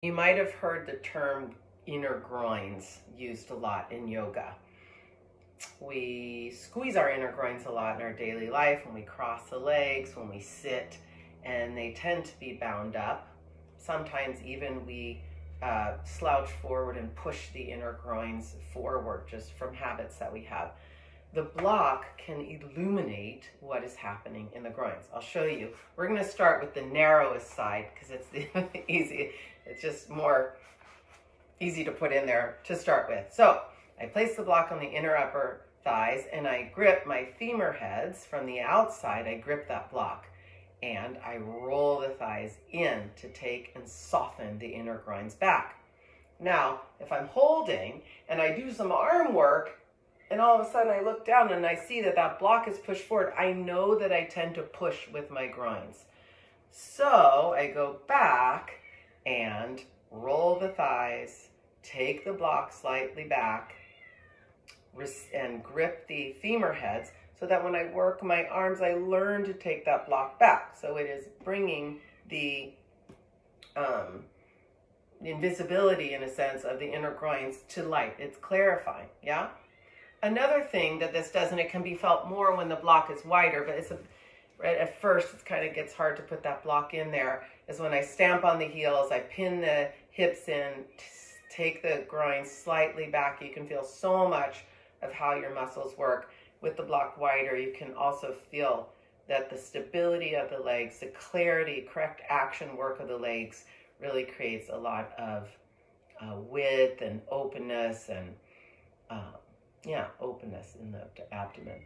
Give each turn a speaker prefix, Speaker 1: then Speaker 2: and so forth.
Speaker 1: You might have heard the term inner groins used a lot in yoga. We squeeze our inner groins a lot in our daily life when we cross the legs, when we sit, and they tend to be bound up. Sometimes even we slouch forward and push the inner groins forward just from habits that we have. The block can illuminate what is happening in the groins. I'll show you. We're going to start with the narrowest side because it's the easy. It's just more easy to put in there to start with. So I place the block on the inner upper thighs and I grip my femur heads from the outside. I grip that block and I roll the thighs in to take and soften the inner groins back. Now, if I'm holding and I do some arm work, and all of a sudden I look down and I see that that block is pushed forward, I know that I tend to push with my groins. So I go back and roll the thighs, take the block slightly back, and grip the femur heads so that when I work my arms, I learn to take that block back. So it is bringing the invisibility, in a sense, of the inner groins to light. It's clarifying, yeah? Another thing that this does, and it can be felt more when the block is wider, but at first it kind of gets hard to put that block in there, is when I stamp on the heels, I pin the hips in, take the groins slightly back. You can feel so much of how your muscles work. With the block wider, you can also feel that the stability of the legs, the clarity, correct action work of the legs really creates a lot of width and openness and openness in the abdomen.